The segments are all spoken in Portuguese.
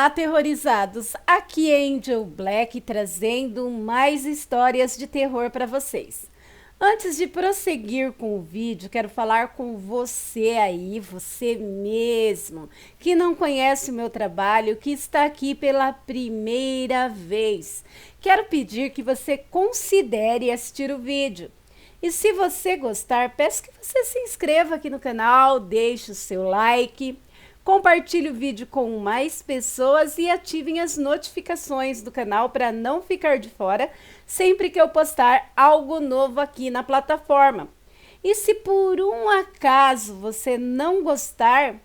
Olá, aterrorizados! Aqui é Angel Black trazendo mais histórias de terror para vocês. Antes de prosseguir com o vídeo, quero falar com você aí, você mesmo, que não conhece o meu trabalho, que está aqui pela primeira vez. Quero pedir que você considere assistir o vídeo. E se você gostar, peço que você se inscreva aqui no canal, deixe o seu like, compartilhe o vídeo com mais pessoas e ativem as notificações do canal para não ficar de fora sempre que eu postar algo novo aqui na plataforma. E se por um acaso você não gostar,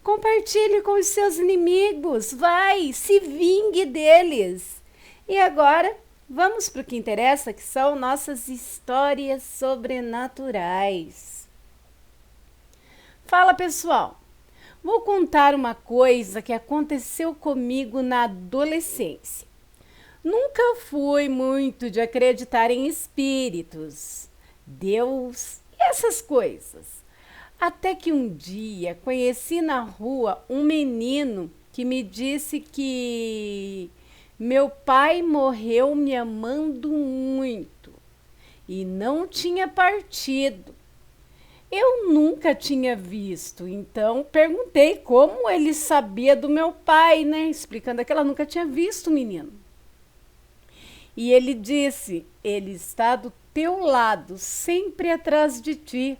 compartilhe com os seus inimigos, vai, se vingue deles. E agora, vamos para o que interessa, que são nossas histórias sobrenaturais. Fala, pessoal! Vou contar uma coisa que aconteceu comigo na adolescência. Nunca fui muito de acreditar em espíritos, Deus e essas coisas. Até que um dia conheci na rua um menino que me disse que meu pai morreu me amando muito e não tinha partido. Eu nunca tinha visto, então perguntei como ele sabia do meu pai, né? Explicando que ela nunca tinha visto o menino. E ele disse: ele está do teu lado, sempre atrás de ti.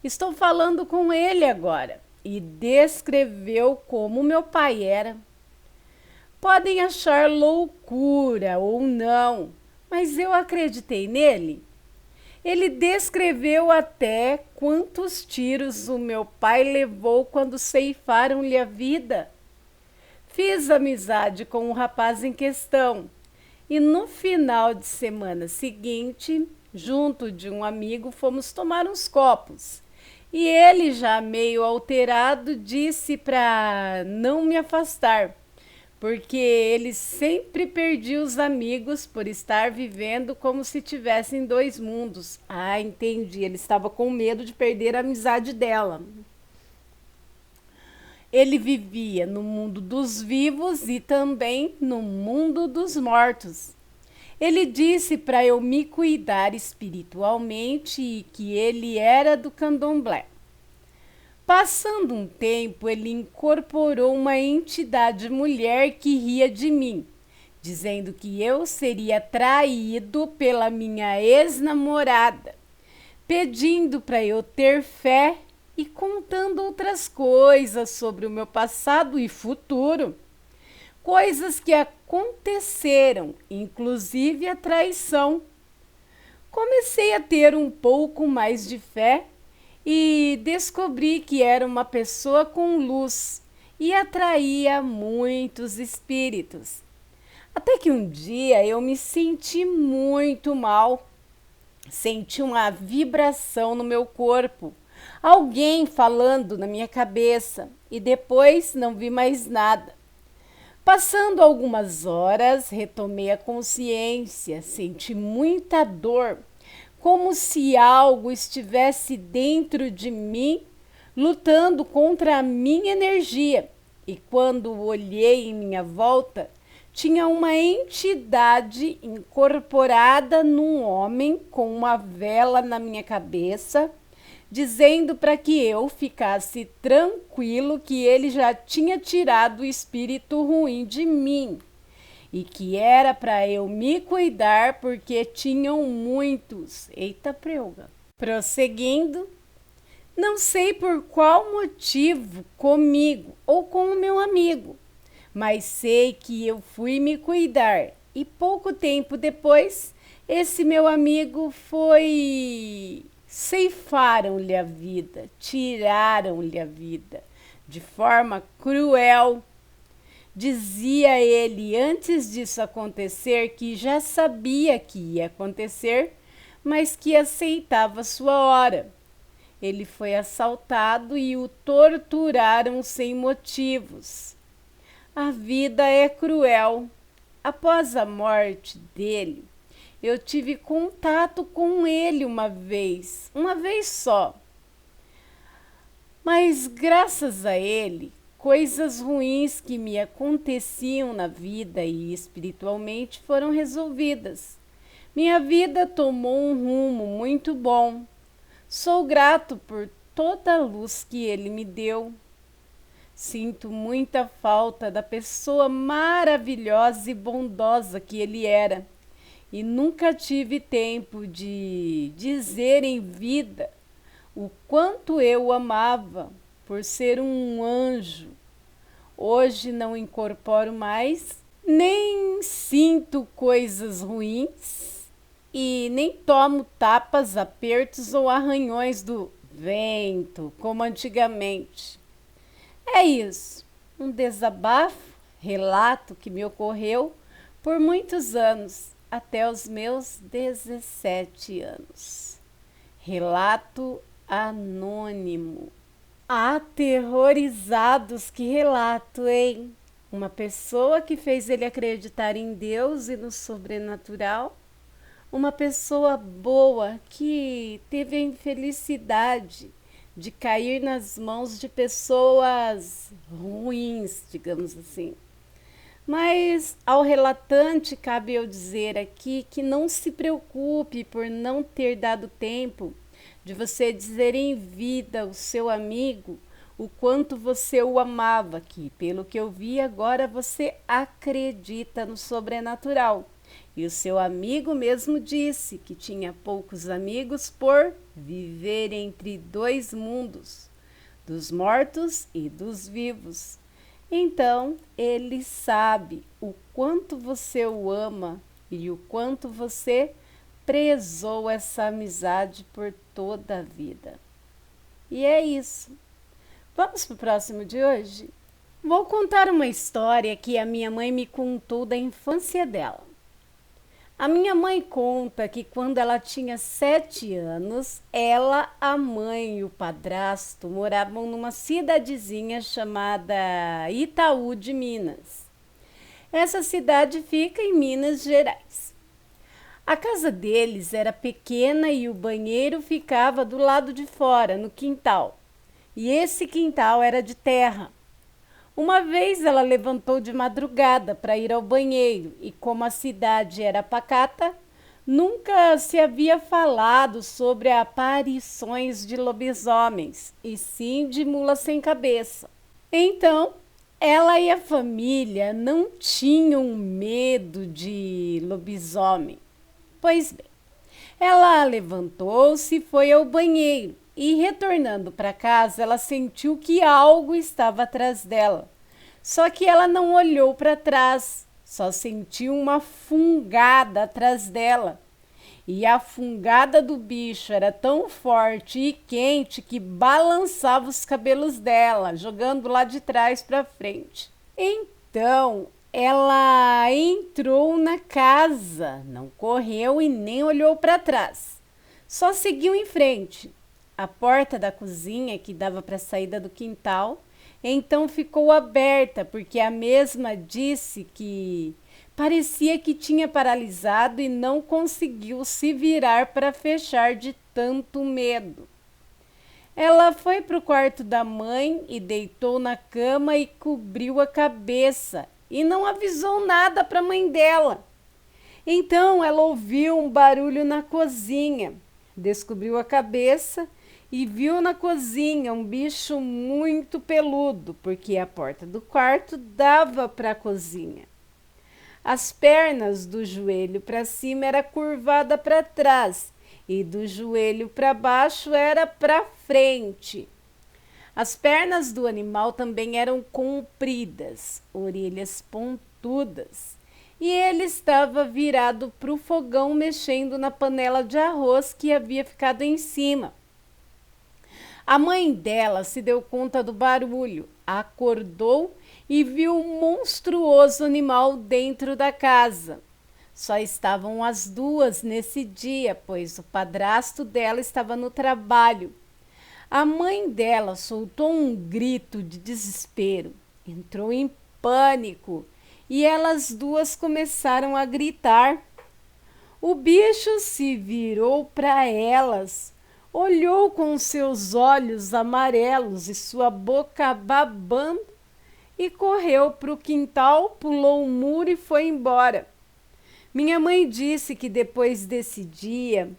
Estou falando com ele agora. E descreveu como meu pai era. Podem achar loucura ou não, mas eu acreditei nele. Ele descreveu até quantos tiros o meu pai levou quando ceifaram-lhe a vida. Fiz amizade com o rapaz em questão e no final de semana seguinte, junto de um amigo, fomos tomar uns copos. E ele, já meio alterado, disse para não me afastar, porque ele sempre perdia os amigos por estar vivendo como se tivessem dois mundos. Ah, entendi. Ele estava com medo de perder a amizade dela. Ele vivia no mundo dos vivos e também no mundo dos mortos. Ele disse para eu me cuidar espiritualmente e que ele era do candomblé. Passando um tempo, ele incorporou uma entidade mulher que ria de mim, dizendo que eu seria traído pela minha ex-namorada, pedindo para eu ter fé e contando outras coisas sobre o meu passado e futuro. Coisas que aconteceram, inclusive a traição. Comecei a ter um pouco mais de fé e descobri que era uma pessoa com luz e atraía muitos espíritos. Até que um dia eu me senti muito mal. Senti uma vibração no meu corpo, alguém falando na minha cabeça e depois não vi mais nada. Passando algumas horas, retomei a consciência, senti muita dor, como se algo estivesse dentro de mim, lutando contra a minha energia. E quando olhei em minha volta, tinha uma entidade incorporada num homem com uma vela na minha cabeça, dizendo para que eu ficasse tranquilo que ele já tinha tirado o espírito ruim de mim e que era para eu me cuidar porque tinham muitos. Eita preuga. Prosseguindo, não sei por qual motivo comigo ou com o meu amigo, mas sei que eu fui me cuidar e pouco tempo depois esse meu amigo ceifaram-lhe a vida, tiraram-lhe a vida de forma cruel. Dizia ele antes disso acontecer que já sabia que ia acontecer, mas que aceitava sua hora. Ele foi assaltado e o torturaram sem motivos. A vida é cruel. Após a morte dele, eu tive contato com ele uma vez só. Mas graças a ele, coisas ruins que me aconteciam na vida e espiritualmente foram resolvidas. Minha vida tomou um rumo muito bom. Sou grato por toda a luz que ele me deu. Sinto muita falta da pessoa maravilhosa e bondosa que ele era, e nunca tive tempo de dizer em vida o quanto eu o amava por ser um anjo. Hoje não incorporo mais, nem sinto coisas ruins e nem tomo tapas, apertos ou arranhões do vento como antigamente. É isso, um desabafo, relato que me ocorreu por muitos anos, até os meus 17 anos. Relato anônimo. Aterrorizados, que relato, hein? Uma pessoa que fez ele acreditar em Deus e no sobrenatural. Uma pessoa boa que teve a infelicidade de cair nas mãos de pessoas ruins, digamos assim. Mas ao relatante cabe eu dizer aqui que não se preocupe por não ter dado tempo de você dizer em vida ao seu amigo o quanto você o amava, que pelo que eu vi agora você acredita no sobrenatural. E o seu amigo mesmo disse que tinha poucos amigos por viver entre dois mundos, dos mortos e dos vivos. Então, ele sabe o quanto você o ama e o quanto você prezou essa amizade por toda a vida. E é isso. Vamos para o próximo de hoje? Vou contar uma história que a minha mãe me contou da infância dela. A minha mãe conta que quando ela tinha 7 anos, ela, a mãe e o padrasto moravam numa cidadezinha chamada Itaú de Minas. Essa cidade fica em Minas Gerais. A casa deles era pequena e o banheiro ficava do lado de fora, no quintal. E esse quintal era de terra. Uma vez ela levantou de madrugada para ir ao banheiro e, como a cidade era pacata, nunca se havia falado sobre aparições de lobisomens, e sim de mula sem cabeça. Então, ela e a família não tinham medo de lobisomem. Pois bem, ela levantou-se e foi ao banheiro. E retornando para casa, ela sentiu que algo estava atrás dela. Só que ela não olhou para trás, só sentiu uma fungada atrás dela. E a fungada do bicho era tão forte e quente que balançava os cabelos dela, jogando lá de trás para frente. Então, ela entrou na casa, não correu e nem olhou para trás. Só seguiu em frente. A porta da cozinha, que dava para a saída do quintal, então ficou aberta, porque a mesma disse que parecia que tinha paralisado e não conseguiu se virar para fechar de tanto medo. Ela foi para o quarto da mãe e deitou na cama e cobriu a cabeça e não avisou nada para a mãe dela. Então ela ouviu um barulho na cozinha, descobriu a cabeça e viu na cozinha um bicho muito peludo, porque a porta do quarto dava para a cozinha. As pernas do joelho para cima era curvada para trás e do joelho para baixo era para frente. As pernas do animal também eram compridas, orelhas pontudas, e ele estava virado para o fogão mexendo na panela de arroz que havia ficado em cima. A mãe dela se deu conta do barulho, acordou e viu um monstruoso animal dentro da casa. Só estavam as duas nesse dia, pois o padrasto dela estava no trabalho. A mãe dela soltou um grito de desespero, entrou em pânico e elas duas começaram a gritar. O bicho se virou para elas, olhou com seus olhos amarelos e sua boca babando e correu para o quintal, pulou o muro e foi embora. Minha mãe disse que depois desse dia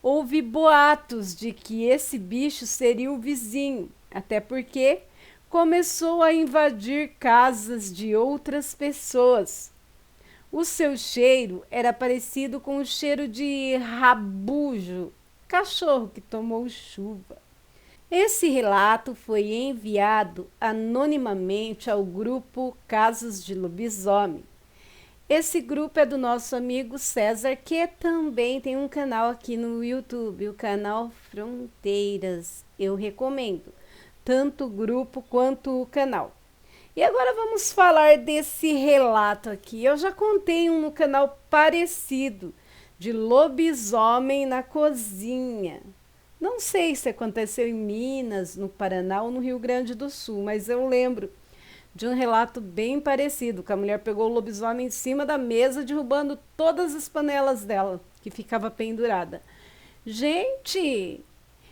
houve boatos de que esse bicho seria o vizinho, até porque começou a invadir casas de outras pessoas. O seu cheiro era parecido com o cheiro de rabujo, cachorro que tomou chuva. Esse relato foi enviado anonimamente ao grupo Casos de Lobisomem. Esse grupo é do nosso amigo César, que também tem um canal aqui no YouTube, o canal Fronteiras. Eu recomendo, tanto o grupo quanto o canal. E agora vamos falar desse relato aqui. Eu já contei um no canal parecido, de lobisomem na cozinha. Não sei se aconteceu em Minas, no Paraná ou no Rio Grande do Sul, mas eu lembro de um relato bem parecido, que a mulher pegou o lobisomem em cima da mesa, derrubando todas as panelas dela, que ficava pendurada. Gente,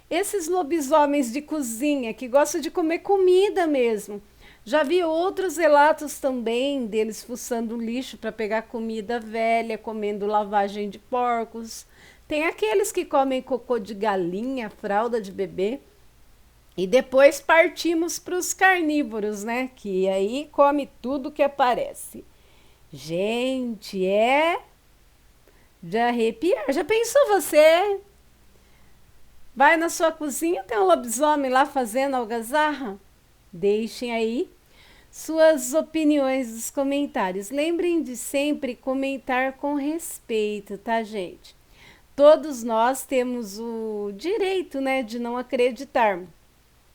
esses lobisomens de cozinha que gostam de comer comida mesmo. Já vi outros relatos também deles fuçando lixo para pegar comida velha, comendo lavagem de porcos. Tem aqueles que comem cocô de galinha, fralda de bebê. E depois partimos para os carnívoros, né? Que aí come tudo que aparece. Gente, é de arrepiar. Já pensou você? Vai na sua cozinha, tem um lobisomem lá fazendo algazarra? Deixem aí suas opiniões nos comentários. Lembrem de sempre comentar com respeito, tá, gente? Todos nós temos o direito, né, de não acreditar,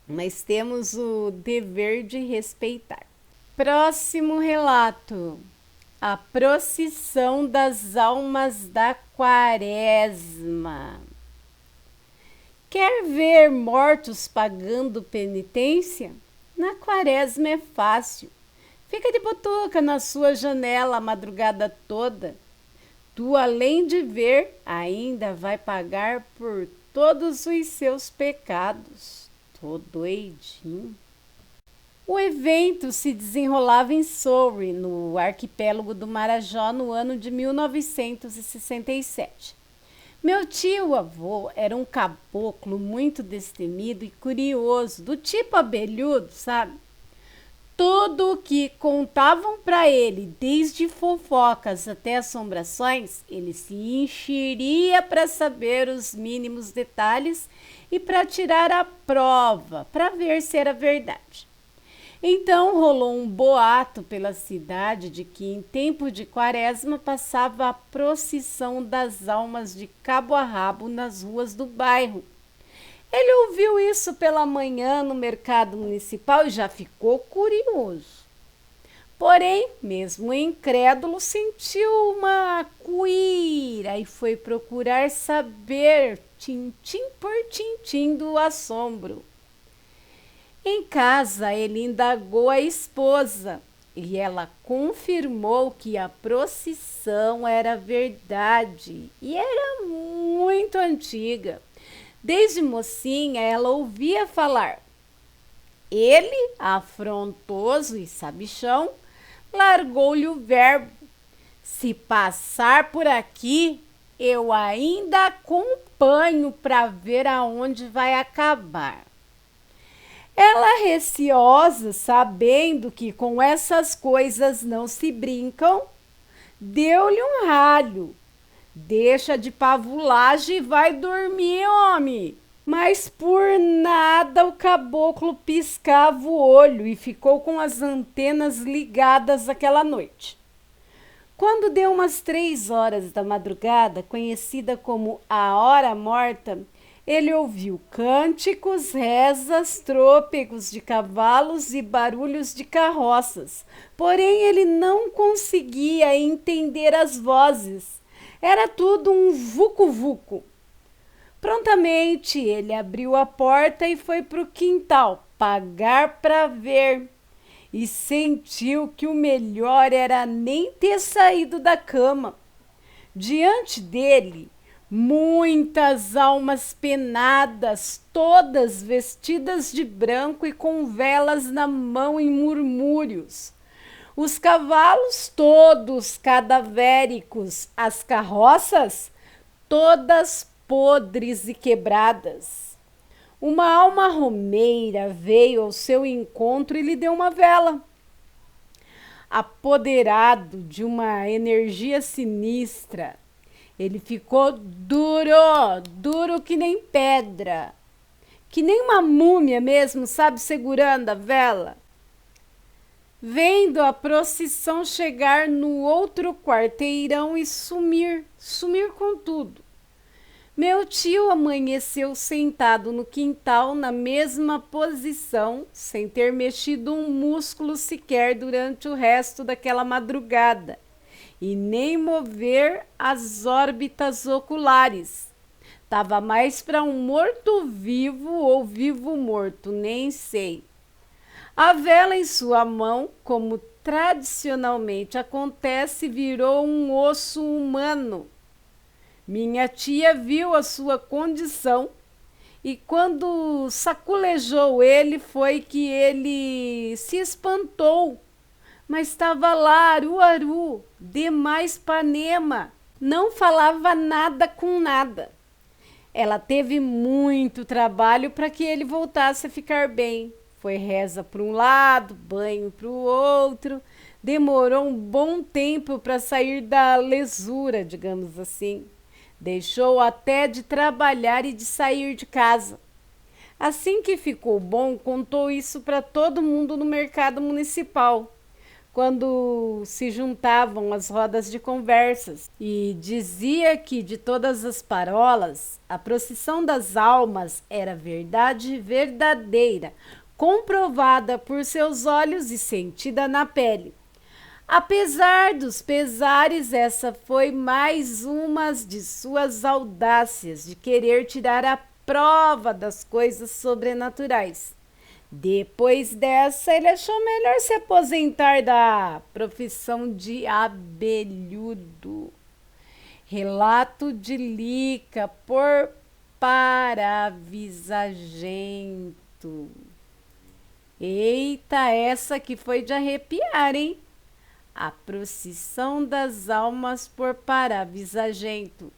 mas temos o dever de respeitar. Próximo relato: a procissão das almas da Quaresma. Quer ver mortos pagando penitência? Na Quaresma é fácil. Fica de butuca na sua janela a madrugada toda. Tu, além de ver, ainda vai pagar por todos os seus pecados. Tô doidinho. O evento se desenrolava em Surrey, no arquipélago do Marajó, no ano de 1967. Meu tio-avô era um caboclo muito destemido e curioso, do tipo abelhudo, sabe? Tudo o que contavam para ele, desde fofocas até assombrações, ele se encheria para saber os mínimos detalhes e para tirar a prova, para ver se era verdade. Então rolou um boato pela cidade de que em tempo de Quaresma passava a procissão das almas de cabo a rabo nas ruas do bairro. Ele ouviu isso pela manhã no mercado municipal e já ficou curioso. Porém, mesmo incrédulo, sentiu uma cuíra e foi procurar saber, tintim por tintim, do assombro. Em casa, ele indagou a esposa e ela confirmou que a procissão era verdade e era muito antiga. Desde mocinha, ela ouvia falar. Ele, afrontoso e sabichão, largou-lhe o verbo: se passar por aqui, eu ainda acompanho para ver aonde vai acabar. Ela, receosa, sabendo que com essas coisas não se brincam, deu-lhe um ralho. Deixa de pavulagem e vai dormir, homem. Mas por nada o caboclo piscava o olho e ficou com as antenas ligadas aquela noite. Quando deu umas 3 horas da madrugada, conhecida como a hora morta, ele ouviu cânticos, rezas, trôpegos de cavalos e barulhos de carroças. Porém, ele não conseguia entender as vozes. Era tudo um vucu-vucu. Prontamente, ele abriu a porta e foi para o quintal, pagar para ver. E sentiu que o melhor era nem ter saído da cama. Diante dele, Muitas almas penadas, todas vestidas de branco e com velas na mão em murmúrios. Os cavalos todos cadavéricos, as carroças todas podres e quebradas. Uma alma romeira veio ao seu encontro e lhe deu uma vela. Apoderado de uma energia sinistra, ele ficou duro, duro que nem pedra, que nem uma múmia mesmo, sabe, segurando a vela. Vendo a procissão chegar no outro quarteirão e sumir com tudo. Meu tio amanheceu sentado no quintal na mesma posição, sem ter mexido um músculo sequer durante o resto daquela madrugada, e nem mover as órbitas oculares. Tava mais para um morto-vivo ou vivo-morto, nem sei. A vela em sua mão, como tradicionalmente acontece, virou um osso humano. Minha tia viu a sua condição e quando saculejou ele foi que ele se espantou. Mas estava lá, Aru-Aru, demais Panema, não falava nada com nada. Ela teve muito trabalho para que ele voltasse a ficar bem. Foi reza para um lado, banho para o outro. Demorou um bom tempo para sair da lesura, digamos assim. Deixou até de trabalhar e de sair de casa. Assim que ficou bom, contou isso para todo mundo no mercado municipal, quando se juntavam as rodas de conversas, e dizia que de todas as parolas, a procissão das almas era verdade verdadeira, comprovada por seus olhos e sentida na pele. Apesar dos pesares, essa foi mais uma de suas audácias de querer tirar a prova das coisas sobrenaturais. Depois dessa, ele achou melhor se aposentar da profissão de abelhudo. Relato de Lica por Paravisagento. Eita, essa que foi de arrepiar, hein? A procissão das almas por Paravisagento.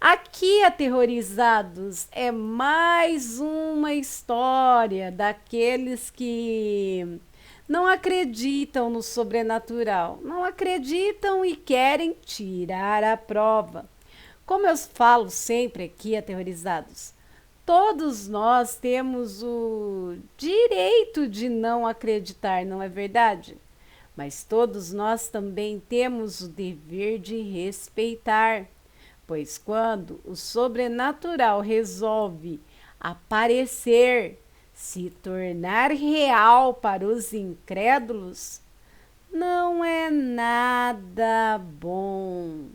Aqui, aterrorizados, é mais uma história daqueles que não acreditam no sobrenatural, não acreditam e querem tirar a prova. Como eu falo sempre aqui, aterrorizados, todos nós temos o direito de não acreditar, não é verdade? Mas todos nós também temos o dever de respeitar, pois quando o sobrenatural resolve aparecer, se tornar real para os incrédulos, não é nada bom,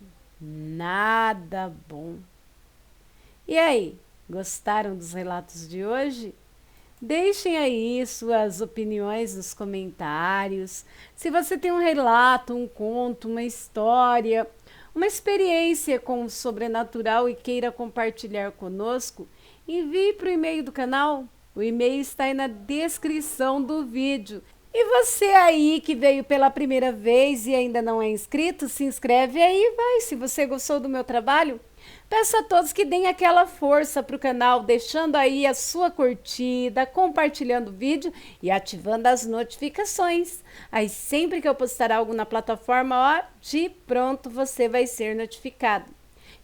nada bom. E aí, gostaram dos relatos de hoje? Deixem aí suas opiniões nos comentários. Se você tem um relato, um conto, uma história, uma experiência com o sobrenatural e queira compartilhar conosco, envie para o e-mail do canal. O e-mail está aí na descrição do vídeo. E você aí que veio pela primeira vez e ainda não é inscrito, se inscreve aí, vai. Se você gostou do meu trabalho, peço a todos que deem aquela força para o canal, deixando aí a sua curtida, compartilhando o vídeo e ativando as notificações. Aí sempre que eu postar algo na plataforma, ó, de pronto você vai ser notificado.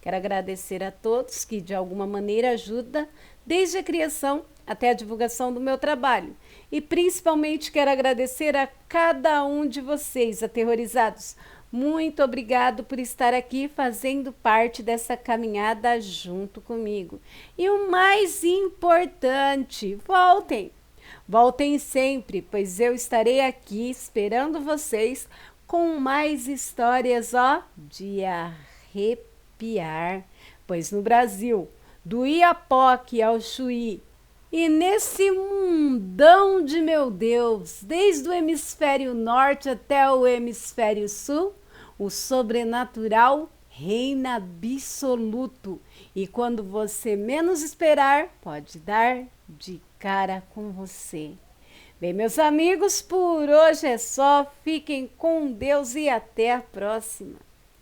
Quero agradecer a todos que de alguma maneira ajudam, desde a criação até a divulgação do meu trabalho. E principalmente quero agradecer a cada um de vocês, aterrorizados. Muito obrigado por estar aqui fazendo parte dessa caminhada junto comigo. E o mais importante, voltem! Voltem sempre, pois eu estarei aqui esperando vocês com mais histórias, ó, de arrepiar. Pois no Brasil, do Iapoque ao Chuí, e nesse mundão de meu Deus, desde o hemisfério norte até o hemisfério sul, o sobrenatural reina absoluto e quando você menos esperar, pode dar de cara com você. Bem, meus amigos, por hoje é só. Fiquem com Deus e até a próxima.